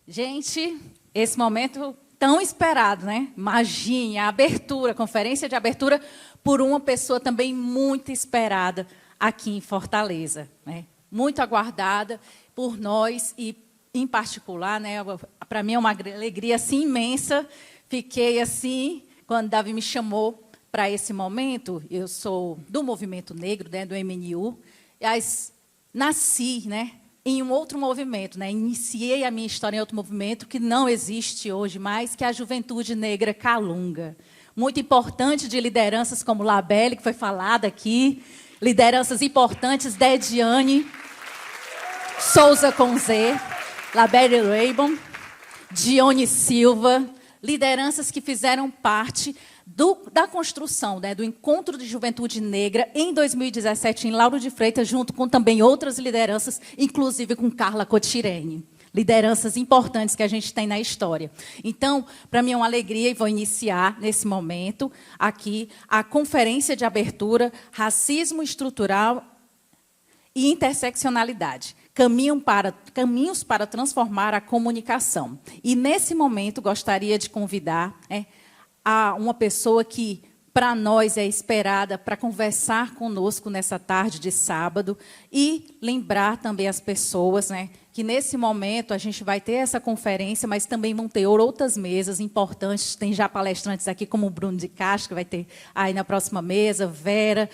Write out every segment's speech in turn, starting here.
Gente, esse momento tão esperado, né? Maginha, a abertura, a conferência de abertura, por uma pessoa também muito esperada aqui em Fortaleza, né? Muito aguardada por nós e, em particular, né? Para mim é uma alegria assim imensa. Fiquei assim quando Davi me chamou para esse momento. Eu sou do movimento negro, né? Do MNU. Mas nasci, né? Em um outro movimento, né? Iniciei a minha história em outro movimento que não existe hoje mais, que é a Juventude Negra Calunga. Muito importante, de lideranças como Labelle, que foi falada aqui, lideranças importantes, Dediane, Souza com Z, Labelle Raybon, Dione Silva, lideranças que fizeram parte da construção, né, do Encontro de Juventude Negra em 2017 em Lauro de Freitas, junto com também outras lideranças, inclusive com Carla Cotirene. Lideranças importantes que a gente tem na história. Então, para mim é uma alegria e vou iniciar nesse momento aqui a conferência de abertura Racismo Estrutural e Interseccionalidade. Caminhos para transformar a comunicação. E, nesse momento, gostaria de convidar a uma pessoa que, para nós, é esperada para conversar conosco nessa tarde de sábado e lembrar também as pessoas, né, que, nesse momento, a gente vai ter essa conferência, mas também vão ter outras mesas importantes. Tem já palestrantes aqui, como o Bruno de Castro, que vai ter aí na próxima mesa, Vera,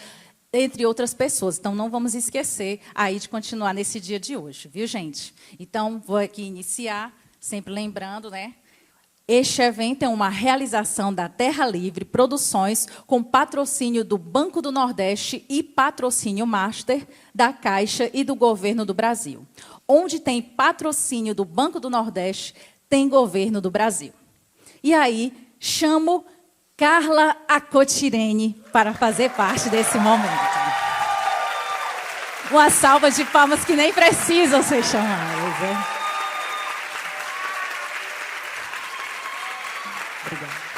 entre outras pessoas. Então, não vamos esquecer aí de continuar nesse dia de hoje, viu, gente? Então, vou aqui iniciar, sempre lembrando, né? Este evento é uma realização da Terra Livre Produções, com patrocínio do Banco do Nordeste e patrocínio Master da Caixa e do Governo do Brasil. Onde tem patrocínio do Banco do Nordeste, tem Governo do Brasil. E aí, chamo Carla Acotirene para fazer parte desse momento. Uma salva de palmas que nem precisam ser chamadas, né? Obrigada.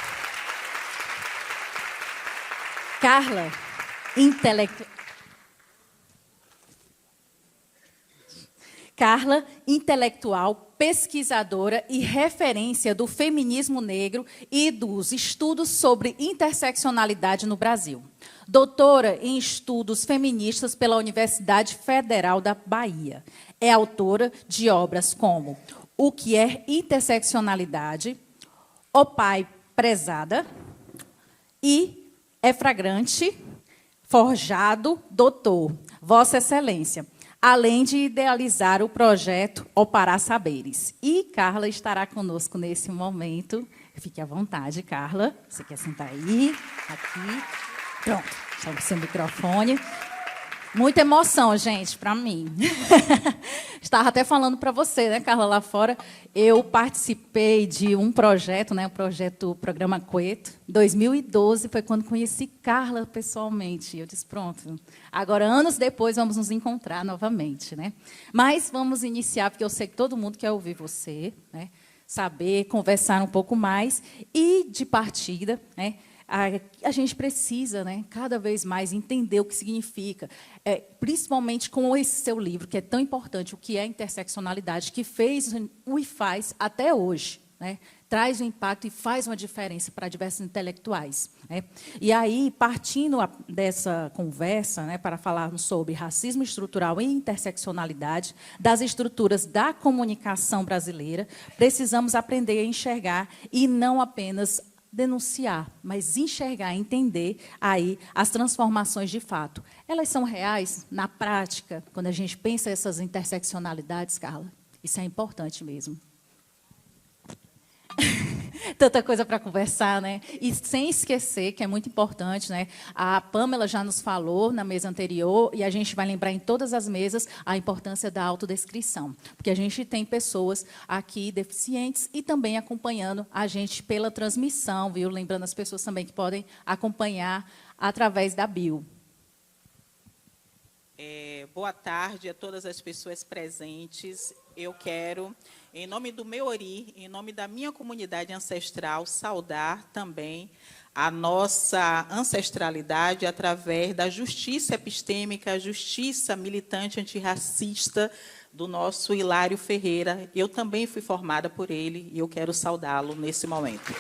Carla, intelectual, pesquisadora e referência do feminismo negro e dos estudos sobre interseccionalidade no Brasil. Doutora em estudos feministas pela Universidade Federal da Bahia. É autora de obras como O que é interseccionalidade, O Pai Prezada e É Fragrante, Forjado, Doutor, Vossa Excelência, além de idealizar o projeto Opará Saberes. E Carla estará conosco nesse momento. Fique à vontade, Carla. Você quer sentar aí? Aqui. Pronto, está o seu microfone. Muita emoção, gente, para mim. Estava até falando para você, né, Carla, lá fora. Eu participei de um projeto, né, o Programa Coeto. Em 2012 foi quando conheci Carla pessoalmente. Eu disse, pronto, agora, anos depois, vamos nos encontrar novamente, né? Mas vamos iniciar, porque eu sei que todo mundo quer ouvir você, né, saber, conversar um pouco mais. E, de partida, né, a gente precisa, né, cada vez mais entender o que significa, principalmente com esse seu livro, que é tão importante, o que é interseccionalidade, que fez e faz até hoje, né, traz um impacto e faz uma diferença para diversos intelectuais, né? E aí, partindo dessa conversa, né, para falarmos sobre racismo estrutural e interseccionalidade, das estruturas da comunicação brasileira, precisamos aprender a enxergar e não apenas denunciar, mas enxergar, entender aí as transformações de fato. Elas são reais na prática, quando a gente pensa essas interseccionalidades, Carla? Isso é importante mesmo. Tanta coisa para conversar, né? E sem esquecer, que é muito importante, né? A Pamela já nos falou na mesa anterior, e a gente vai lembrar em todas as mesas a importância da autodescrição. Porque a gente tem pessoas aqui deficientes e também acompanhando a gente pela transmissão, viu? Lembrando as pessoas também que podem acompanhar através da bio. Boa tarde a todas as pessoas presentes. Eu quero, em nome do meu Ori, em nome da minha comunidade ancestral, saudar também a nossa ancestralidade através da justiça epistêmica, a justiça militante antirracista do nosso Hilário Ferreira. Eu também fui formada por ele e eu quero saudá-lo nesse momento.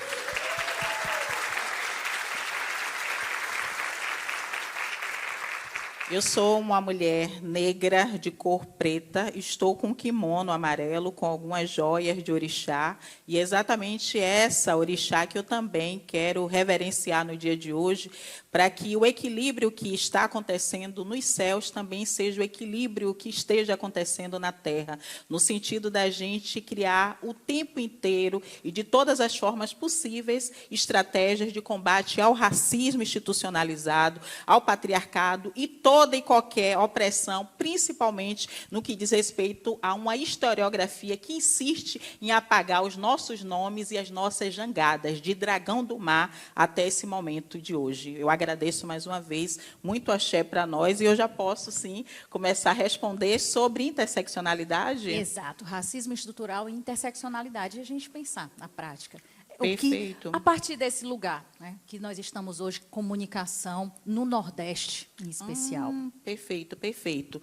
Eu sou uma mulher negra de cor preta, estou com um kimono amarelo, com algumas joias de orixá, e é exatamente essa orixá que eu também quero reverenciar no dia de hoje, para que o equilíbrio que está acontecendo nos céus também seja o equilíbrio que esteja acontecendo na terra, no sentido da gente criar o tempo inteiro e de todas as formas possíveis estratégias de combate ao racismo institucionalizado, ao patriarcado e toda e qualquer opressão, principalmente no que diz respeito a uma historiografia que insiste em apagar os nossos nomes e as nossas jangadas, de Dragão do Mar até esse momento de hoje. Eu agradeço mais uma vez, muito axé para nós, e eu já posso, sim, começar a responder sobre interseccionalidade. Exato, racismo estrutural e interseccionalidade, e a gente pensar na prática. Perfeito. A partir desse lugar, né, que nós estamos hoje, comunicação no Nordeste, em especial. Perfeito, perfeito.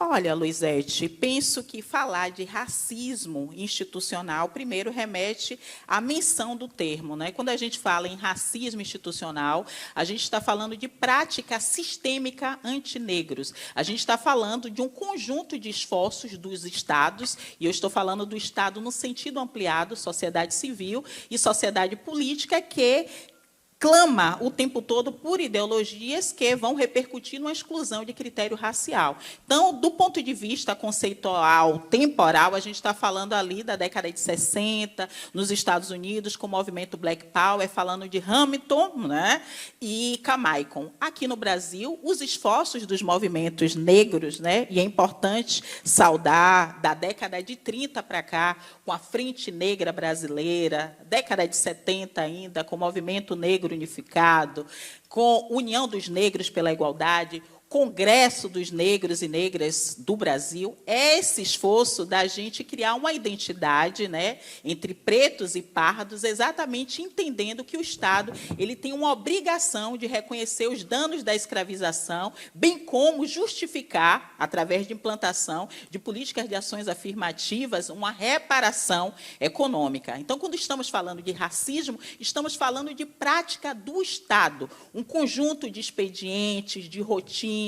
Olha, Luizete, penso que falar de racismo institucional, primeiro, remete à menção do termo, né? Quando a gente fala em racismo institucional, a gente está falando de prática sistêmica antinegros. A gente está falando de um conjunto de esforços dos Estados, e eu estou falando do Estado no sentido ampliado, sociedade civil e sociedade política, que clama o tempo todo por ideologias que vão repercutir numa exclusão de critério racial. Então, do ponto de vista conceitual, temporal, a gente está falando ali da década de 60, nos Estados Unidos, com o movimento Black Power, falando de Hamilton, né, e Camaicon. Aqui no Brasil, os esforços dos movimentos negros, né, e é importante saudar, da década de 30 para cá, com a Frente Negra Brasileira, década de 70 ainda, com o movimento negro unificado, com União dos Negros pela Igualdade, Congresso dos Negros e Negras do Brasil, é esse esforço da gente criar uma identidade, né, entre pretos e pardos, exatamente entendendo que o Estado ele tem uma obrigação de reconhecer os danos da escravização, bem como justificar, através de implantação de políticas de ações afirmativas, uma reparação econômica. Então, quando estamos falando de racismo, estamos falando de prática do Estado, um conjunto de expedientes, de rotinas,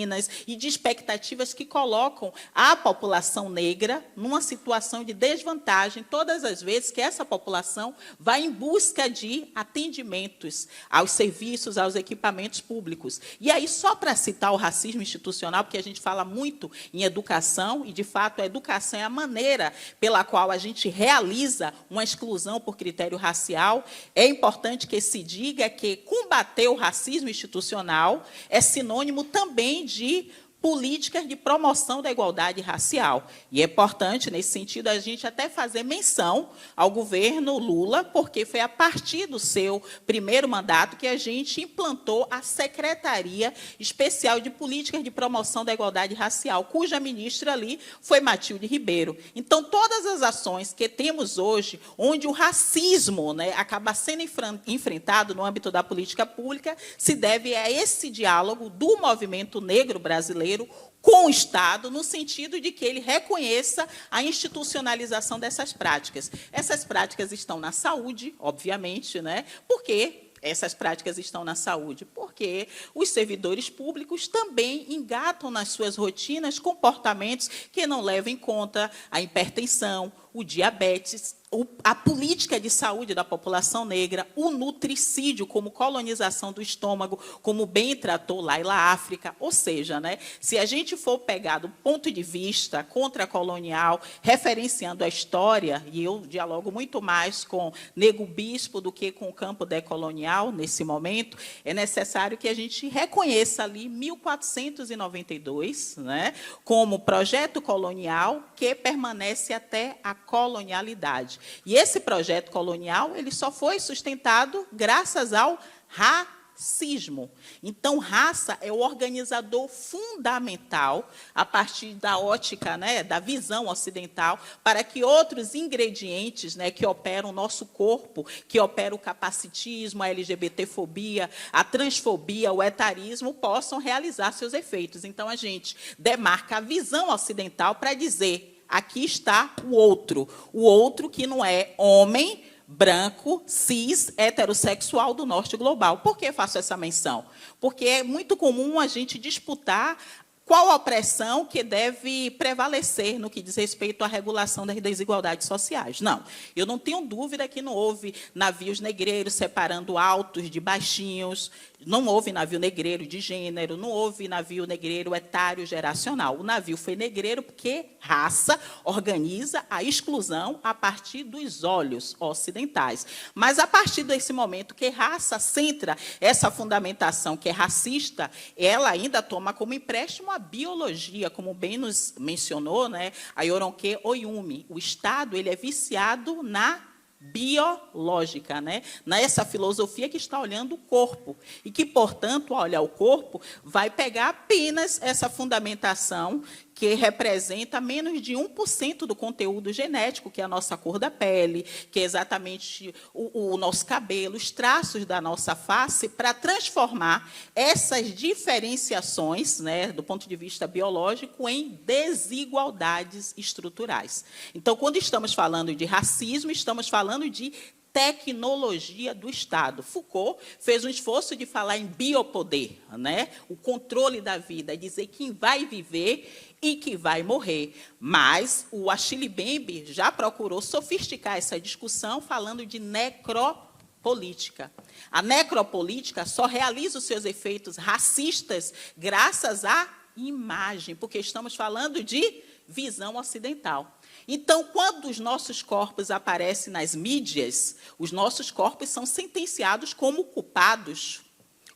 e de expectativas que colocam a população negra numa situação de desvantagem todas as vezes que essa população vai em busca de atendimentos aos serviços, aos equipamentos públicos. E aí, só para citar o racismo institucional, porque a gente fala muito em educação, e, de fato, a educação é a maneira pela qual a gente realiza uma exclusão por critério racial, é importante que se diga que combater o racismo institucional é sinônimo também de políticas de promoção da igualdade racial. E é importante, nesse sentido, a gente até fazer menção ao governo Lula, porque foi a partir do seu primeiro mandato que a gente implantou a Secretaria Especial de Políticas de Promoção da Igualdade Racial, cuja ministra ali foi Matilde Ribeiro. Então, todas as ações que temos hoje, onde o racismo, né, acaba sendo enfrentado no âmbito da política pública, se deve a esse diálogo do movimento negro brasileiro com o Estado, no sentido de que ele reconheça a institucionalização dessas práticas. Essas práticas estão na saúde, obviamente, né? Porque essas práticas estão na saúde? Porque os servidores públicos também engatam nas suas rotinas comportamentos que não levam em conta a hipertensão, o diabetes, a política de saúde da população negra, o nutricídio como colonização do estômago, como bem tratou Laila África. Ou seja, né, se a gente for pegar do ponto de vista contracolonial, referenciando a história, e eu dialogo muito mais com Nego Bispo do que com o campo decolonial nesse momento, é necessário que a gente reconheça ali 1492, né, como projeto colonial que permanece até a colonialidade. E esse projeto colonial ele só foi sustentado graças ao racismo. racismo. Então, raça é o organizador fundamental, a partir da ótica, né, da visão ocidental, para que outros ingredientes, né, que operam o nosso corpo, que operam o capacitismo, a LGBTfobia, a transfobia, o etarismo, possam realizar seus efeitos. Então, a gente demarca a visão ocidental para dizer, aqui está o outro que não é homem, branco, cis, heterossexual do norte global. Por que faço essa menção? Porque é muito comum a gente disputar qual a opressão que deve prevalecer no que diz respeito à regulação das desigualdades sociais. Não, eu não tenho dúvida que não houve navios negreiros separando altos de baixinhos, não houve navio negreiro de gênero, não houve navio negreiro etário geracional. O navio foi negreiro porque raça organiza a exclusão a partir dos olhos ocidentais. Mas, a partir desse momento que raça centra essa fundamentação que é racista, ela ainda toma como empréstimo a biologia, como bem nos mencionou, né, a Yoronke Oyumi. O Estado ele é viciado na biológica, né? Nessa filosofia que está olhando o corpo e que, portanto, ao olhar o corpo, vai pegar apenas essa fundamentação que representa menos de 1% do conteúdo genético, que é a nossa cor da pele, que é exatamente o nosso cabelo, os traços da nossa face, para transformar essas diferenciações, né, do ponto de vista biológico, em desigualdades estruturais. Então, quando estamos falando de racismo, estamos falando de tecnologia do Estado. Foucault fez um esforço de falar em biopoder, né? O controle da vida, dizer quem vai viver e que vai morrer. Mas o Achille Mbembe já procurou sofisticar essa discussão falando de necropolítica. A necropolítica só realiza os seus efeitos racistas graças à imagem, porque estamos falando de visão ocidental. Então, quando os nossos corpos aparecem nas mídias, os nossos corpos são sentenciados como culpados,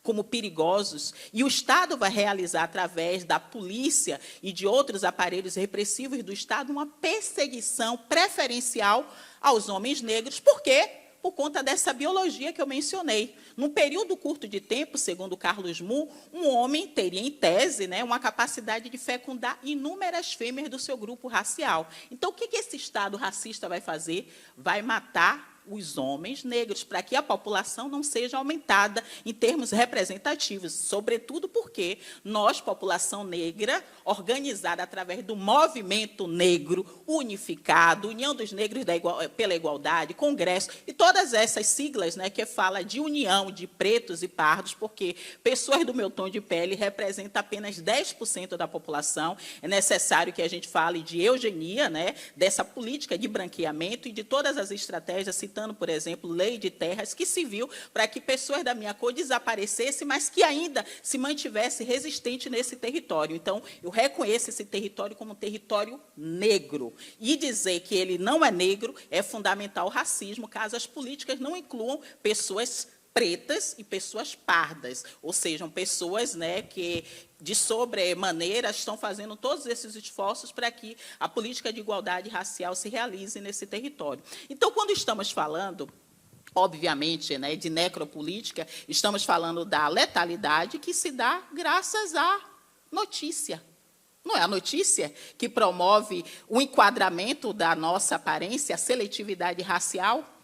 como perigosos, e o Estado vai realizar, através da polícia e de outros aparelhos repressivos do Estado, uma perseguição preferencial aos homens negros. Por quê? Por conta dessa biologia que eu mencionei. Num período curto de tempo, segundo Carlos Mu, um homem teria, em tese, né, uma capacidade de fecundar inúmeras fêmeas do seu grupo racial. Então, o que esse Estado racista vai fazer? Vai matar os homens negros, para que a população não seja aumentada em termos representativos, sobretudo porque nós, população negra, organizada através do movimento negro unificado, União dos Negros pela Igualdade, Congresso, e todas essas siglas, né, que fala de união de pretos e pardos, porque pessoas do meu tom de pele representam apenas 10% da população. É necessário que a gente fale de eugenia, né, dessa política de branqueamento e de todas as estratégias, citando, por exemplo, lei de terras, que se viu para que pessoas da minha cor desaparecessem, mas que ainda se mantivesse resistente nesse território. Então, eu reconheço esse território como um território negro. E dizer que ele não é negro é fundamental o racismo, caso as políticas não incluam pessoas pretas e pessoas pardas, ou sejam, pessoas, né, que, de sobremaneira, estão fazendo todos esses esforços para que a política de igualdade racial se realize nesse território. Então, quando estamos falando, obviamente, né, de necropolítica, estamos falando da letalidade que se dá graças à notícia. Não é a notícia que promove o enquadramento da nossa aparência, a seletividade racial?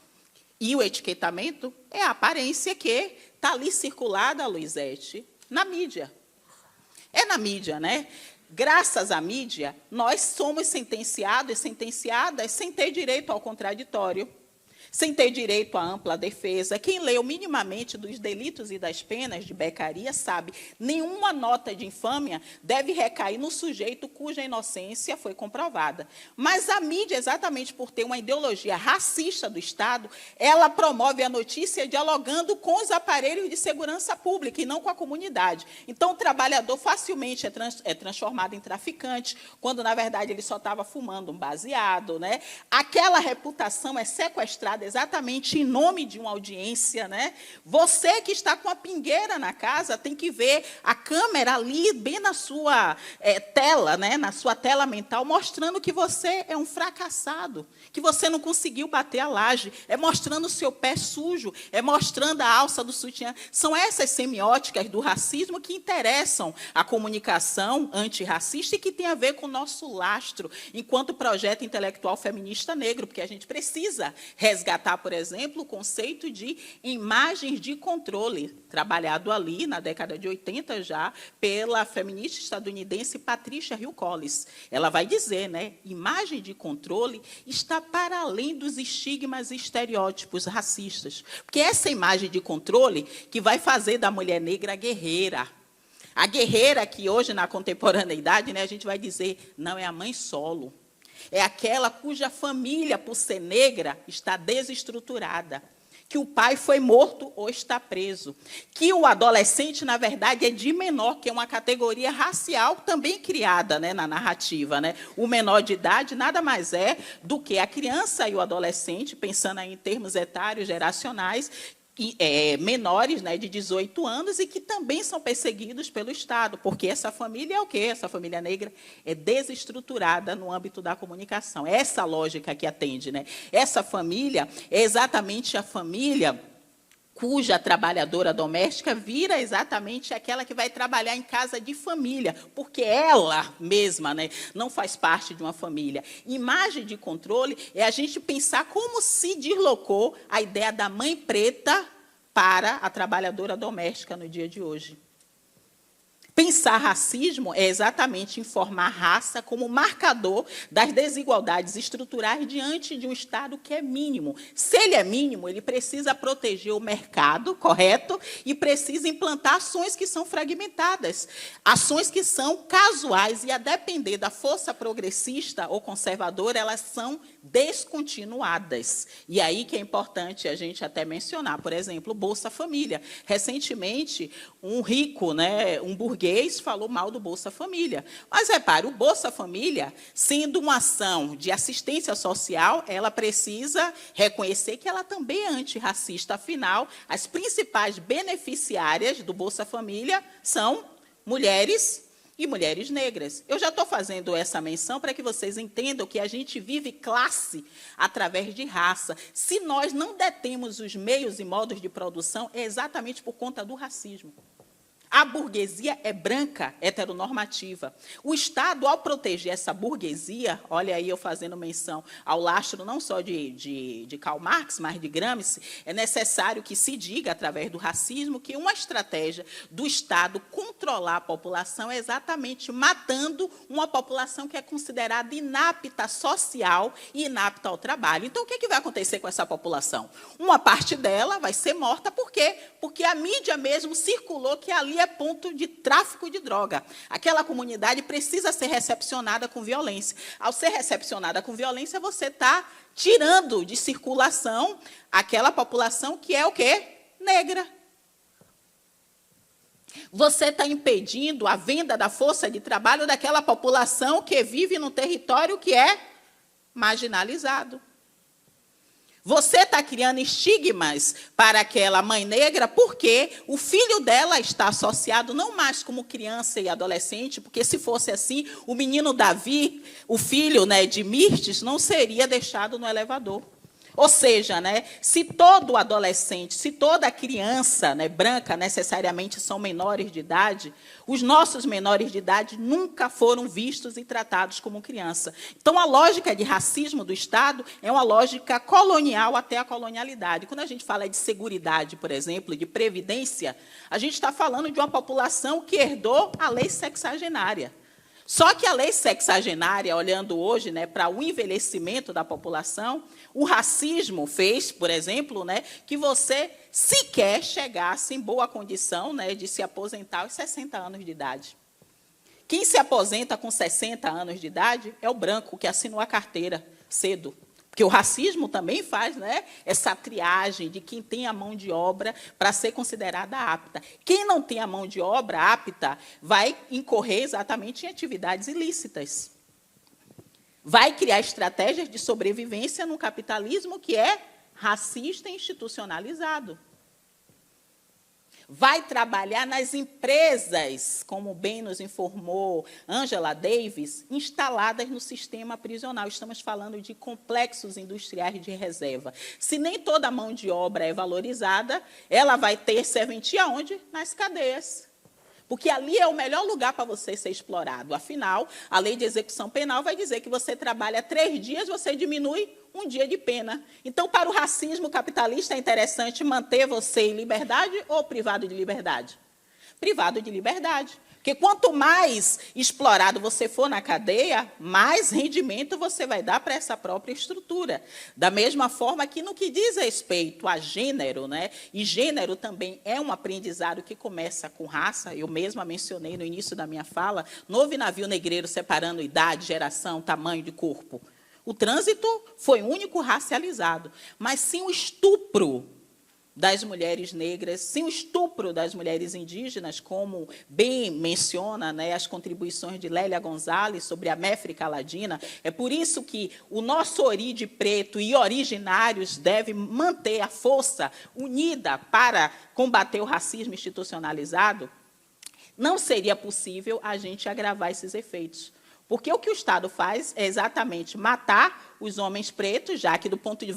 E o etiquetamento é a aparência que está ali circulada, Luizete, na mídia. É na mídia, né? Graças à mídia, nós somos sentenciados e sentenciadas sem ter direito ao contraditório, sem ter direito à ampla defesa. Quem leu minimamente dos delitos e das penas de Beccaria sabe, nenhuma nota de infâmia deve recair no sujeito cuja inocência foi comprovada. Mas a mídia, exatamente por ter uma ideologia racista do Estado, ela promove a notícia dialogando com os aparelhos de segurança pública e não com a comunidade. Então, o trabalhador facilmente é transformado em traficante, quando, na verdade, ele só estava fumando um baseado, né? Aquela reputação é sequestrada gravada exatamente em nome de uma audiência, né? Você que está com a pingueira na casa tem que ver a câmera ali bem na sua tela, né? Na sua tela mental, mostrando que você é um fracassado, que você não conseguiu bater a laje, é mostrando o seu pé sujo, é mostrando a alça do sutiã. São essas semióticas do racismo que interessam a comunicação antirracista e que tem a ver com o nosso lastro, enquanto projeto intelectual feminista negro, porque a gente precisa resgatar, por exemplo, o conceito de imagens de controle, trabalhado ali na década de 80 já, pela feminista estadunidense Patricia Hill Collins. Ela vai dizer, né, imagem de controle está para além dos estigmas e estereótipos racistas, porque essa imagem de controle que vai fazer da mulher negra guerreira. A guerreira que hoje, na contemporaneidade, né, a gente vai dizer, não é a mãe solo. É aquela cuja família, por ser negra, está desestruturada. Que o pai foi morto ou está preso. Que o adolescente, na verdade, é de menor, que é uma categoria racial também criada, né, na narrativa. Né? O menor de idade nada mais é do que a criança e o adolescente, pensando aí em termos etários, geracionais, menores, né, de 18 anos e que também são perseguidos pelo Estado, porque essa família é o quê? Essa família negra é desestruturada no âmbito da comunicação. É essa lógica que atende. Né? Essa família é exatamente a família cuja trabalhadora doméstica vira exatamente aquela que vai trabalhar em casa de família, porque ela mesma, né, não faz parte de uma família. Imagem de controle é a gente pensar como se deslocou a ideia da mãe preta para a trabalhadora doméstica no dia de hoje. Pensar racismo é exatamente informar a raça como marcador das desigualdades estruturais diante de um Estado que é mínimo. Se ele é mínimo, ele precisa proteger o mercado, correto? E precisa implantar ações que são fragmentadas, ações que são casuais e, a depender da força progressista ou conservadora, elas são descontinuadas. E aí que é importante a gente até mencionar, por exemplo, o Bolsa Família. Recentemente, um rico, né, um burguês, falou mal do Bolsa Família. Mas, repare, o Bolsa Família, sendo uma ação de assistência social, ela precisa reconhecer que ela também é antirracista. Afinal, as principais beneficiárias do Bolsa Família são mulheres e mulheres negras. Eu já estou fazendo essa menção para que vocês entendam que a gente vive classe através de raça. Se nós não detemos os meios e modos de produção, é exatamente por conta do racismo. A burguesia é branca, heteronormativa. O Estado, ao proteger essa burguesia, olha aí eu fazendo menção ao lastro não só de Karl Marx, mas de Gramsci, é necessário que se diga, através do racismo, que uma estratégia do Estado controlar a população é exatamente matando uma população que é considerada inapta social e inapta ao trabalho. Então, o que vai acontecer com essa população? Uma parte dela vai ser morta, por quê? Porque a mídia mesmo circulou que ali é ponto de tráfico de droga. Aquela comunidade precisa ser recepcionada com violência. Ao ser recepcionada com violência, você está tirando de circulação aquela população que é o quê? Negra. Você está impedindo a venda da força de trabalho daquela população que vive num território que é marginalizado. Você está criando estigmas para aquela mãe negra porque o filho dela está associado não mais como criança e adolescente, porque se fosse assim, o menino Davi, o filho, né, de Mirtes, não seria deixado no elevador. Ou seja, né, se todo adolescente, se toda criança, né, branca necessariamente são menores de idade, os nossos menores de idade nunca foram vistos e tratados como criança. Então, a lógica de racismo do Estado é uma lógica colonial até a colonialidade. Quando a gente fala de seguridade, por exemplo, de previdência, a gente está falando de uma população que herdou a lei sexagenária. Só que a lei sexagenária, olhando hoje, né, para o envelhecimento da população, o racismo fez, por exemplo, né, que você sequer chegasse em boa condição, né, de se aposentar aos 60 anos de idade. Quem se aposenta com 60 anos de idade é o branco, que assinou a carteira cedo. Porque o racismo também faz, né, essa triagem de quem tem a mão de obra para ser considerada apta. Quem não tem a mão de obra apta vai incorrer exatamente em atividades ilícitas. Vai criar estratégias de sobrevivência num capitalismo que é racista e institucionalizado. Vai trabalhar nas empresas, como bem nos informou Angela Davis, instaladas no sistema prisional. Estamos falando de complexos industriais de reserva. Se nem toda a mão de obra é valorizada, ela vai ter serventia onde? Nas cadeias. Porque ali é o melhor lugar para você ser explorado. Afinal, a lei de execução penal vai dizer que você trabalha 3 dias, você diminui 1 dia de pena. Então, para o racismo capitalista, é interessante manter você em liberdade ou privado de liberdade? Privado de liberdade. Porque quanto mais explorado você for na cadeia, mais rendimento você vai dar para essa própria estrutura. Da mesma forma que no que diz respeito a gênero, né? E gênero também é um aprendizado que começa com raça, eu mesma mencionei no início da minha fala, não houve navio negreiro separando idade, geração, tamanho de corpo. O trânsito foi único racializado, mas sim o estupro das mulheres negras, sim o estupro das mulheres indígenas, como bem menciona, né, as contribuições de Lélia Gonzalez sobre a Méfrica Ladina. É por isso que o nosso Oride Preto e originários deve manter a força unida para combater o racismo institucionalizado. Não seria possível a gente agravar esses efeitos. Porque o que o Estado faz é exatamente matar os homens pretos, já que, do ponto de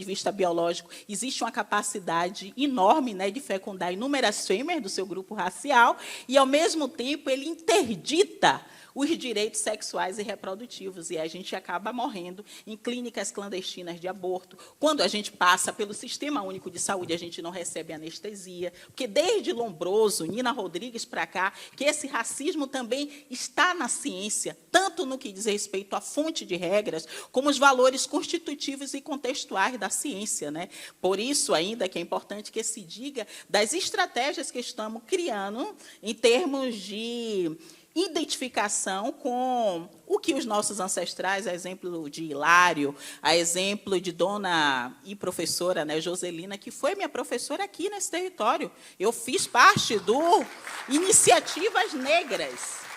vista biológico, existe uma capacidade enorme, né, de fecundar inúmeras fêmeas do seu grupo racial, e, ao mesmo tempo, ele interdita os direitos sexuais e reprodutivos, e a gente acaba morrendo em clínicas clandestinas de aborto. Quando a gente passa pelo Sistema Único de Saúde, a gente não recebe anestesia, porque desde Lombroso, Nina Rodrigues para cá, que esse racismo também está na ciência, tanto no que diz respeito à fonte de regras, como os valores constitutivos e contextuais da ciência, né? Por isso, ainda que é importante que se diga das estratégias que estamos criando em termos de identificação com o que os nossos ancestrais, a exemplo de Hilário, a exemplo de dona e professora, né, Joselina, que foi minha professora aqui nesse território. Eu fiz parte do Iniciativas Negras.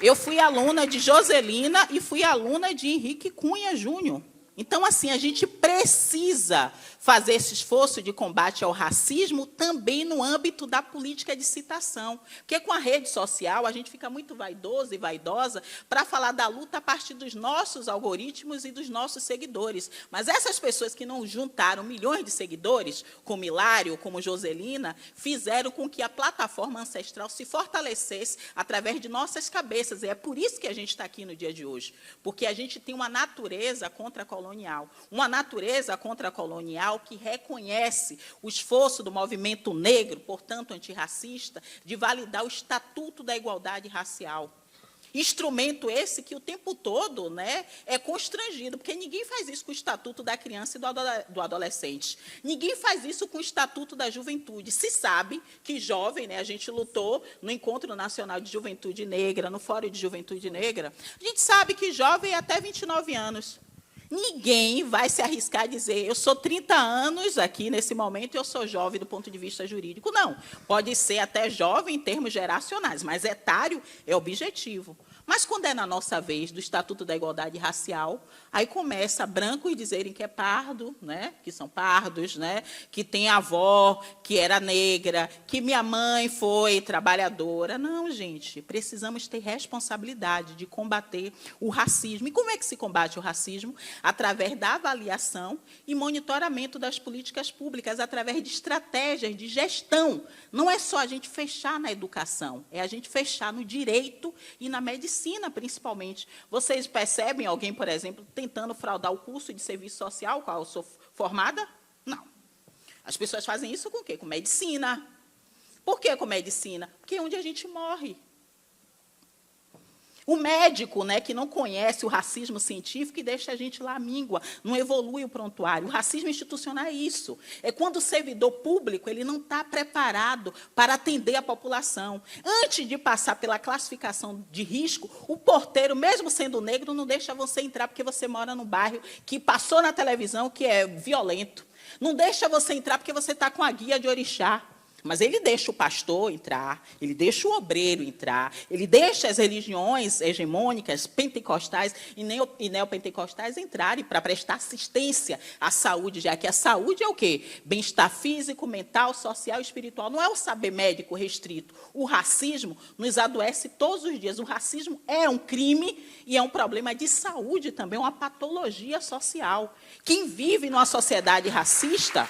Eu fui aluna de Joselina e fui aluna de Henrique Cunha Júnior. Então, assim, a gente precisa fazer esse esforço de combate ao racismo também no âmbito da política de citação. Porque com a rede social, a gente fica muito vaidoso e vaidosa para falar da luta a partir dos nossos algoritmos e dos nossos seguidores. Mas essas pessoas que não juntaram milhões de seguidores, como Hilário, como Joselina, fizeram com que a plataforma ancestral se fortalecesse através de nossas cabeças. E é por isso que a gente está aqui no dia de hoje. Porque a gente tem uma natureza contracolonial. Uma natureza contracolonial que reconhece o esforço do movimento negro, portanto antirracista, de validar o Estatuto da Igualdade Racial. Instrumento esse que o tempo todo, né, é constrangido, porque ninguém faz isso com o Estatuto da Criança e do Adolescente. Ninguém faz isso com o Estatuto da Juventude. Se sabe que jovem, né, a gente lutou no Encontro Nacional de Juventude Negra, no Fórum de Juventude Negra, a gente sabe que jovem é até 29 anos. Ninguém vai se arriscar a dizer, eu sou 30 anos aqui nesse momento e eu sou jovem do ponto de vista jurídico. Não, pode ser até jovem em termos geracionais, mas etário é objetivo. Mas quando é na nossa vez do Estatuto da Igualdade Racial, aí começa brancos dizerem que é pardo, né, que são pardos, né, que tem avó que era negra, que minha mãe foi trabalhadora. Não, gente, precisamos ter responsabilidade de combater o racismo. E como é que se combate o racismo? Através da avaliação e monitoramento das políticas públicas, através de estratégias de gestão. Não é só a gente fechar na educação, é a gente fechar no direito e na medicina, principalmente. Vocês percebem alguém, por exemplo, tentando fraudar o curso de serviço social, qual eu sou formada? Não. As pessoas fazem isso com o quê? Com medicina. Por que com medicina? Porque é onde a gente morre. O médico, né, que não conhece o racismo científico e deixa a gente lá à míngua, não evolui o prontuário. O racismo institucional é isso. É quando o servidor público ele não está preparado para atender a população. Antes de passar pela classificação de risco, o porteiro, mesmo sendo negro, não deixa você entrar porque você mora num bairro que passou na televisão que é violento. Não deixa você entrar porque você está com a guia de orixá. Mas ele deixa o pastor entrar, ele deixa o obreiro entrar, ele deixa as religiões hegemônicas, pentecostais e neopentecostais entrarem para prestar assistência à saúde, já que a saúde é o quê? Bem-estar físico, mental, social e espiritual. Não é o saber médico restrito. O racismo nos adoece todos os dias. O racismo é um crime e é um problema de saúde também, uma patologia social. Quem vive numa sociedade racista...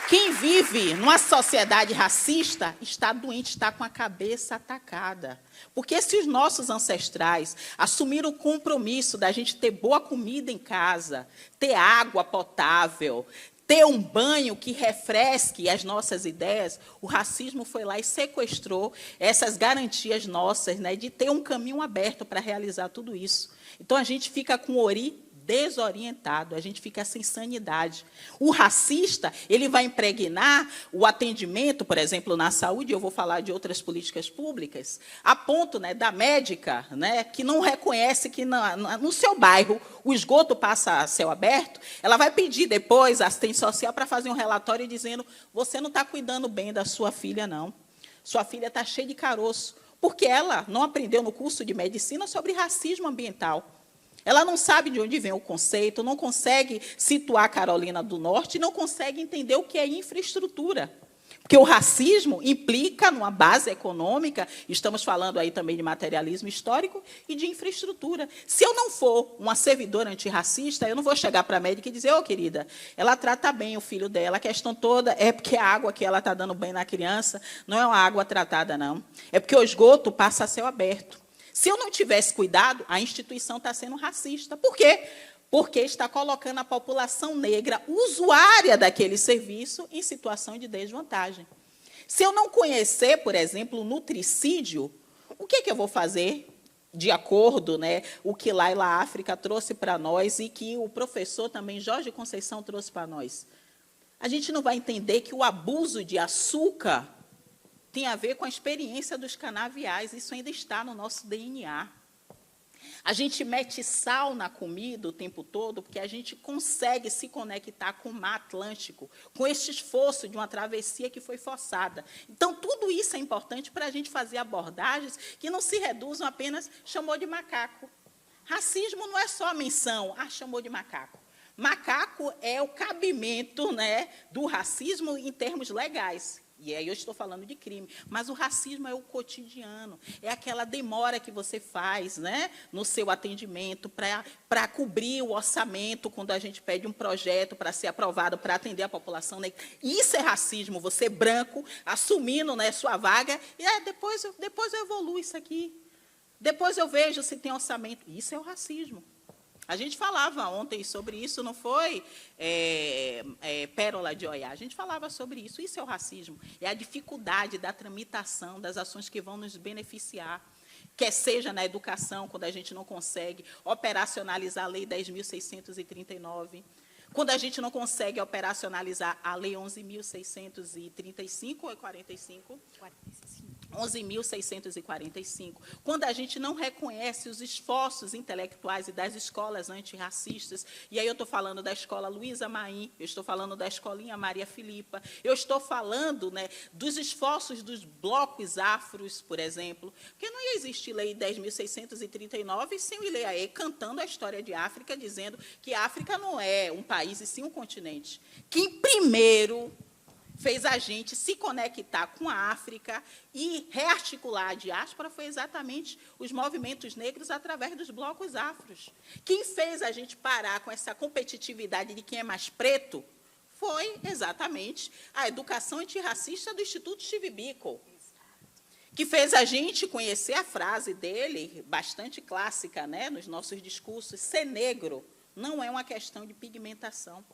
Quem vive numa sociedade racista está doente, está com a cabeça atacada. Porque se os nossos ancestrais assumiram o compromisso da gente ter boa comida em casa, ter água potável, ter um banho que refresque as nossas ideias, o racismo foi lá e sequestrou essas garantias nossas, né, de ter um caminho aberto para realizar tudo isso. Então, a gente fica com o ori desorientado, a gente fica sem sanidade. O racista, ele vai impregnar o atendimento, por exemplo, na saúde, eu vou falar de outras políticas públicas, a ponto, né, da médica, né, que não reconhece que no seu bairro o esgoto passa a céu aberto, ela vai pedir depois a assistente social para fazer um relatório dizendo: você não está cuidando bem da sua filha, não. Sua filha está cheia de caroço, porque ela não aprendeu no curso de medicina sobre racismo ambiental. Ela não sabe de onde vem o conceito, não consegue situar a Carolina do Norte, não consegue entender o que é infraestrutura. Porque o racismo implica numa base econômica, estamos falando aí também de materialismo histórico e de infraestrutura. Se eu não for uma servidora antirracista, eu não vou chegar para a médica e dizer: ô, querida, ela trata bem o filho dela, a questão toda é porque a água que ela está dando banho na criança não é uma água tratada, não. É porque o esgoto passa a céu aberto. Se eu não tivesse cuidado, a instituição está sendo racista. Por quê? Porque está colocando a população negra, usuária daquele serviço, em situação de desvantagem. Se eu não conhecer, por exemplo, o nutricídio, o que eu vou fazer de acordo, né, o que Laila África trouxe para nós e que o professor também, Jorge Conceição, trouxe para nós? A gente não vai entender que o abuso de açúcar tem a ver com a experiência dos canaviais, isso ainda está no nosso DNA. A gente mete sal na comida o tempo todo porque a gente consegue se conectar com o mar Atlântico, com este esforço de uma travessia que foi forçada. Então, tudo isso é importante para a gente fazer abordagens que não se reduzam apenas chamou de macaco. Racismo não é só a menção, chamou de macaco. Macaco é o cabimento, né, do racismo em termos legais. E aí eu estou falando de crime. Mas o racismo é o cotidiano. É aquela demora que você faz, né, no seu atendimento para cobrir o orçamento quando a gente pede um projeto para ser aprovado para atender a população negra. Isso é racismo, você branco, assumindo, né, sua vaga, e depois eu evoluo isso aqui. Depois eu vejo se tem orçamento. Isso é o racismo. A gente falava ontem sobre isso, não foi Pérola de Oiá. A gente falava sobre isso. Isso é o racismo. É a dificuldade da tramitação das ações que vão nos beneficiar. Quer seja na educação, quando a gente não consegue operacionalizar a Lei 10.639, quando a gente não consegue operacionalizar a Lei 11.635 ou 45? 11.645, quando a gente não reconhece os esforços intelectuais e das escolas antirracistas, e aí eu estou falando da escola Luísa Maim, eu estou falando da escolinha Maria Filipa, eu estou falando, né, dos esforços dos blocos afros, por exemplo, porque não ia existir Lei 10.639 sem o Ileaê cantando a história de África, dizendo que a África não é um país e sim um continente. Quem primeiro fez a gente se conectar com a África e rearticular a diáspora foi exatamente os movimentos negros através dos blocos afros. Quem fez a gente parar com essa competitividade de quem é mais preto foi exatamente a educação antirracista do Instituto Steve Biko, que fez a gente conhecer a frase dele, bastante clássica, né, nos nossos discursos: ser negro não é uma questão de pigmentação.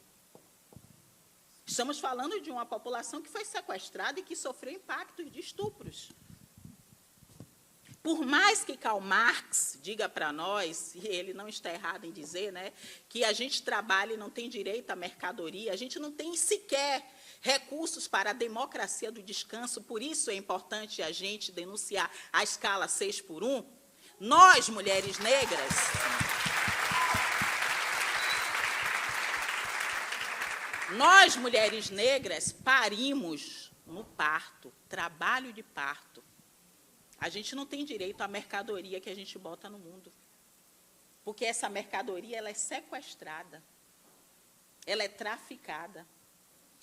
Estamos falando de uma população que foi sequestrada e que sofreu impactos de estupros. Por mais que Karl Marx diga para nós, e ele não está errado em dizer, né, que a gente trabalha e não tem direito à mercadoria, a gente não tem sequer recursos para a democracia do descanso, por isso é importante a gente denunciar a escala 6x1. Nós, mulheres negras, Nós, mulheres negras, parimos no parto, trabalho de parto. A gente não tem direito à mercadoria que a gente bota no mundo. Porque essa mercadoria ela é sequestrada, ela é traficada,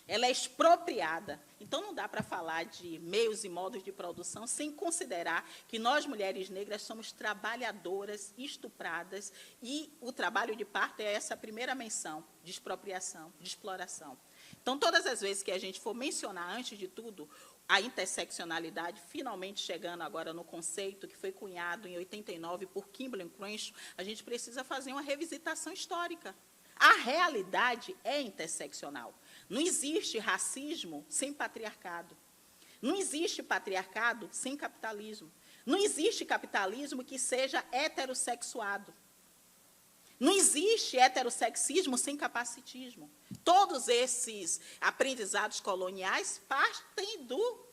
ela é expropriada. Então, não dá para falar de meios e modos de produção sem considerar que nós, mulheres negras, somos trabalhadoras, estupradas, e o trabalho de parto é essa primeira menção de expropriação, de exploração. Então, todas as vezes que a gente for mencionar, antes de tudo, a interseccionalidade, finalmente chegando agora no conceito que foi cunhado em 89 por Kimberlé Crenshaw, a gente precisa fazer uma revisitação histórica. A realidade é interseccional. Não existe racismo sem patriarcado. Não existe patriarcado sem capitalismo. Não existe capitalismo que seja heterossexuado. Não existe heterossexismo sem capacitismo. Todos esses aprendizados coloniais partem do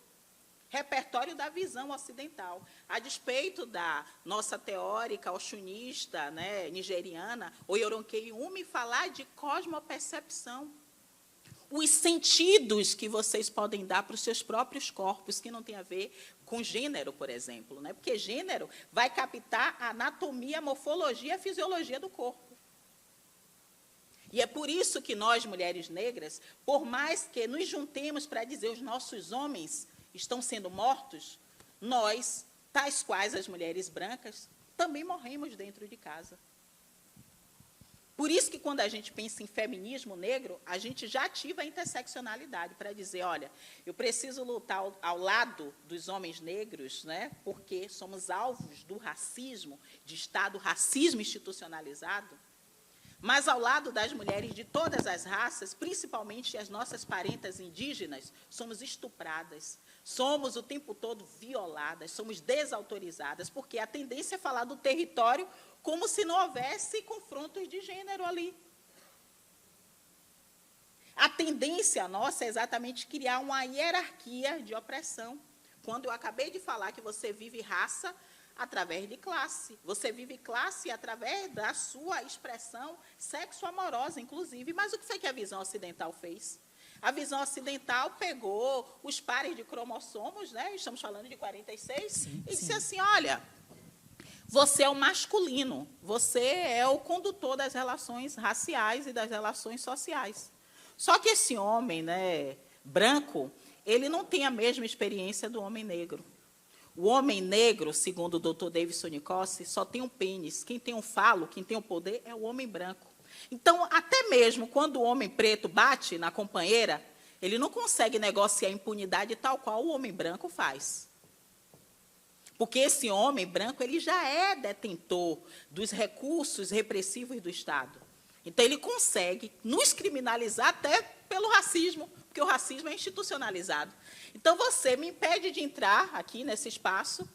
repertório da visão ocidental. A despeito da nossa teórica oxunista, né, nigeriana, Oyoronkei Umi, falar de cosmopercepção. Os sentidos que vocês podem dar para os seus próprios corpos, que não tem a ver com gênero, por exemplo, né? Porque gênero vai captar a anatomia, a morfologia, a fisiologia do corpo. E é por isso que nós, mulheres negras, por mais que nos juntemos para dizer os nossos homens estão sendo mortos, nós, tais quais as mulheres brancas, também morremos dentro de casa. Por isso que, quando a gente pensa em feminismo negro, a gente já ativa a interseccionalidade para dizer, olha, eu preciso lutar ao lado dos homens negros, né, porque somos alvos do racismo, de Estado, racismo institucionalizado, mas ao lado das mulheres de todas as raças, principalmente as nossas parentas indígenas, somos estupradas, somos o tempo todo violadas, somos desautorizadas, porque a tendência é falar do território como se não houvesse confrontos de gênero ali. A tendência nossa é exatamente criar uma hierarquia de opressão. Quando eu acabei de falar que você vive raça através de classe, você vive classe através da sua expressão sexo-amorosa, inclusive. Mas o que foi que a visão ocidental fez? A visão ocidental pegou os pares de cromossomos, né, estamos falando de 46, e disse assim, olha, você é o masculino, você é o condutor das relações raciais e das relações sociais. Só que esse homem, né, branco, ele não tem a mesma experiência do homem negro. O homem negro, segundo o Dr. Davidson Nicossi, só tem um pênis. Quem tem um falo, quem tem o poder, é o homem branco. Então, até mesmo quando o homem preto bate na companheira, ele não consegue negociar a impunidade tal qual o homem branco faz. Porque esse homem branco ele já é detentor dos recursos repressivos do Estado. Então, ele consegue nos criminalizar até pelo racismo, porque o racismo é institucionalizado. Então, você me impede de entrar aqui nesse espaço,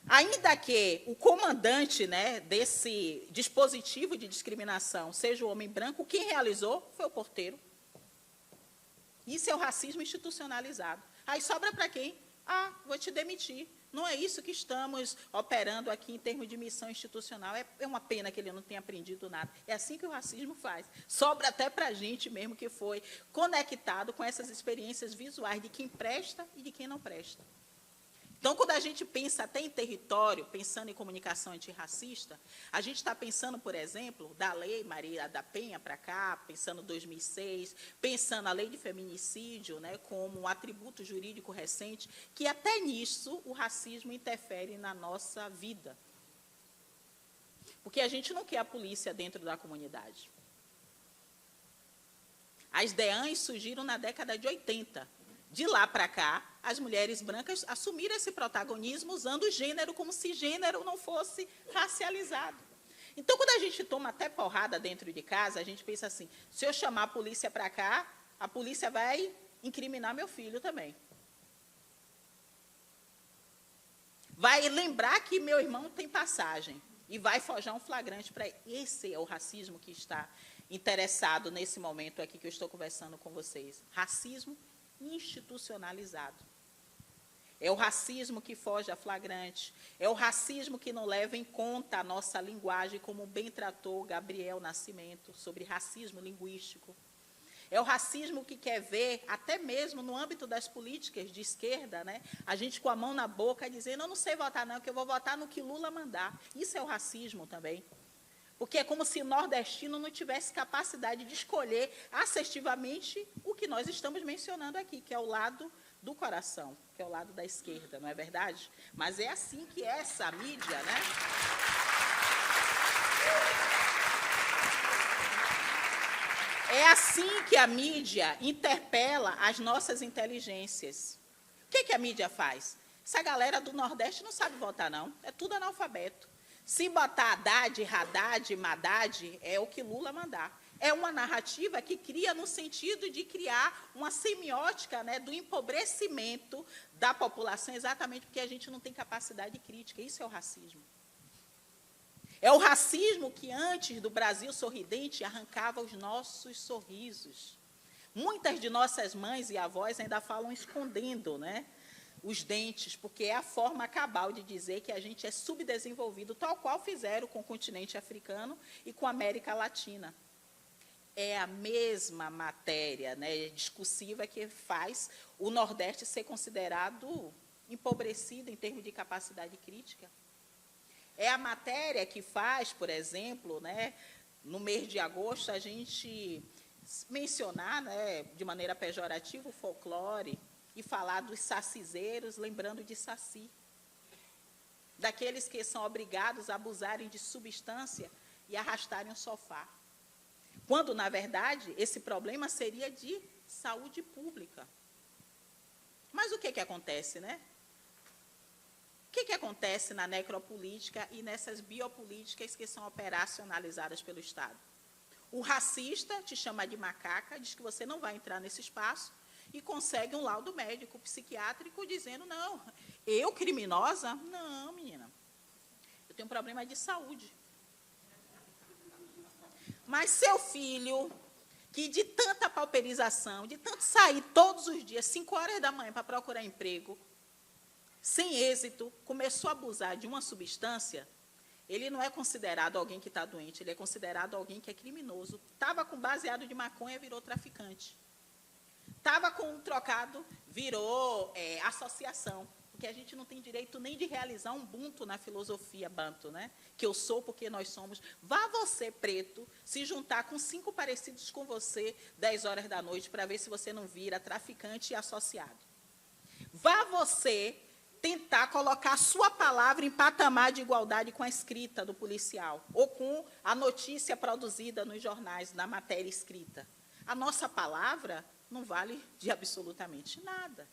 ainda que o comandante, né, desse dispositivo de discriminação seja o homem branco, quem realizou foi o porteiro. Isso é o racismo institucionalizado. Aí sobra para quem? Ah, vou te demitir. Não é isso que estamos operando aqui em termos de missão institucional. É uma pena que ele não tenha aprendido nada. É assim que o racismo faz. Sobra até para a gente mesmo que foi conectado com essas experiências visuais de quem presta e de quem não presta. Então, quando a gente pensa até em território, pensando em comunicação antirracista, a gente está pensando, por exemplo, da Lei Maria da Penha para cá, pensando em 2006, pensando a lei de feminicídio, né, como um atributo jurídico recente, que até nisso o racismo interfere na nossa vida. Porque a gente não quer a polícia dentro da comunidade. As DEANs surgiram na década de 80. De lá para cá, as mulheres brancas assumiram esse protagonismo usando o gênero como se gênero não fosse racializado. Então, quando a gente toma até porrada dentro de casa, a gente pensa assim, se eu chamar a polícia para cá, a polícia vai incriminar meu filho também. Vai lembrar que meu irmão tem passagem e vai forjar um flagrante para ele. Esse é o racismo que está interessado nesse momento aqui que eu estou conversando com vocês. Racismo institucionalizado. É o racismo que foge a flagrante, é o racismo que não leva em conta a nossa linguagem, como bem tratou Gabriel Nascimento, sobre racismo linguístico. É o racismo que quer ver, até mesmo no âmbito das políticas de esquerda, né, a gente com a mão na boca dizendo, eu não sei votar não, que eu vou votar no que Lula mandar. Isso é o racismo também. Porque é como se o nordestino não tivesse capacidade de escolher assertivamente o que nós estamos mencionando aqui, que é o lado do coração, que é o lado da esquerda, não é verdade? Mas é assim que essa mídia, né? É assim que a mídia interpela as nossas inteligências. O que a mídia faz? Essa galera do Nordeste não sabe votar, não. É tudo analfabeto. Se botar Haddad, Haddad, Madad, é o que Lula mandar. É uma narrativa que cria no sentido de criar uma semiótica, né, do empobrecimento da população, exatamente porque a gente não tem capacidade crítica. Isso é o racismo. É o racismo que, antes do Brasil sorridente, arrancava os nossos sorrisos. Muitas de nossas mães e avós ainda falam escondendo, né, os dentes, porque é a forma cabal de dizer que a gente é subdesenvolvido, tal qual fizeram com o continente africano e com a América Latina. É a mesma matéria, né, discursiva que faz o Nordeste ser considerado empobrecido em termos de capacidade crítica. É a matéria que faz, por exemplo, né, no mês de agosto, a gente mencionar, né, de maneira pejorativa o folclore e falar dos sacizeiros, lembrando de Saci, daqueles que são obrigados a abusarem de substância e arrastarem o sofá. Quando, na verdade, esse problema seria de saúde pública. Mas o que acontece, né? O que acontece na necropolítica e nessas biopolíticas que são operacionalizadas pelo Estado? O racista te chama de macaca, diz que você não vai entrar nesse espaço e consegue um laudo médico psiquiátrico dizendo, não, eu criminosa? Não, menina, eu tenho um problema de saúde. Mas seu filho, que de tanta pauperização, de tanto sair todos os dias, 5 horas da manhã para procurar emprego, sem êxito, começou a abusar de uma substância, ele não é considerado alguém que está doente, ele é considerado alguém que é criminoso. Estava com baseado de maconha, virou traficante. Estava com um trocado, virou associação. Porque a gente não tem direito nem de realizar um bunto na filosofia banto, né? Que eu sou porque nós somos. Vá você, preto, se juntar com 5 parecidos com você, 10 horas da noite, para ver se você não vira traficante e associado. Vá você tentar colocar a sua palavra em patamar de igualdade com a escrita do policial, ou com a notícia produzida nos jornais, na matéria escrita. A nossa palavra não vale de absolutamente nada.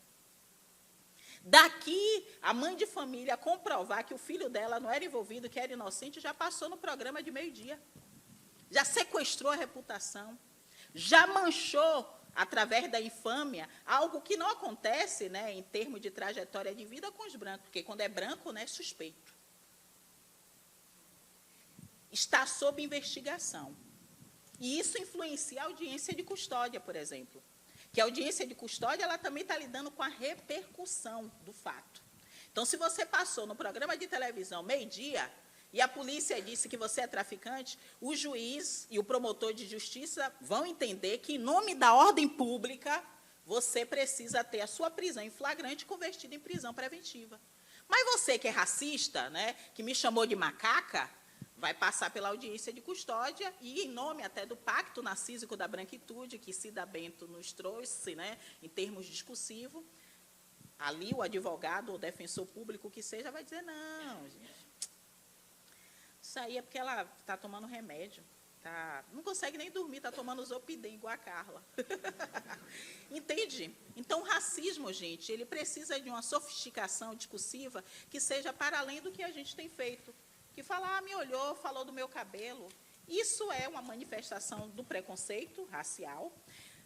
Daqui, a mãe de família comprovar que o filho dela não era envolvido, que era inocente, já passou no programa de meio-dia. Já sequestrou a reputação, já manchou, através da infâmia, algo que não acontece, né, em termos de trajetória de vida com os brancos, porque quando é branco, né, é suspeito. Está sob investigação. E isso influencia a audiência de custódia, por exemplo. Que a audiência de custódia ela também está lidando com a repercussão do fato. Então, se você passou no programa de televisão meio-dia e a polícia disse que você é traficante, o juiz e o promotor de justiça vão entender que, em nome da ordem pública, você precisa ter a sua prisão em flagrante convertida em prisão preventiva. Mas você que é racista, né, que me chamou de macaca, vai passar pela audiência de custódia e, em nome até do Pacto Narcísico da Branquitude, que Cida Bento nos trouxe, né, em termos discursivos, ali o advogado ou defensor público que seja vai dizer, não, gente, isso aí é porque ela está tomando remédio, não consegue nem dormir, está tomando Zopidem, igual a Carla. Entende? Então, o racismo, gente, ele precisa de uma sofisticação discursiva que seja para além do que a gente tem feito. Que fala, me olhou, falou do meu cabelo. Isso é uma manifestação do preconceito racial,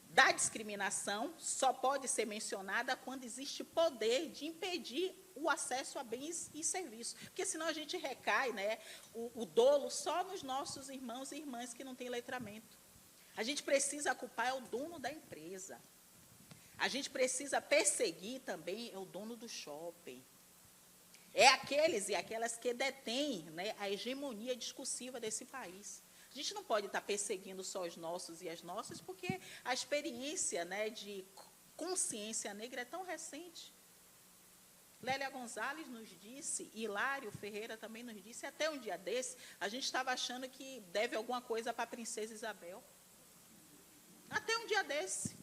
da discriminação, só pode ser mencionada quando existe poder de impedir o acesso a bens e serviços. Porque senão a gente recai, né, o dolo só nos nossos irmãos e irmãs que não têm letramento. A gente precisa culpar é o dono da empresa. A gente precisa perseguir também é o dono do shopping. É aqueles e aquelas que detêm, né, a hegemonia discursiva desse país. A gente não pode estar perseguindo só os nossos e as nossas, porque a experiência, né, de consciência negra é tão recente. Lélia Gonzalez nos disse, Hilário Ferreira também nos disse, até um dia desse, a gente estava achando que deve alguma coisa para a princesa Isabel. Até um dia desse.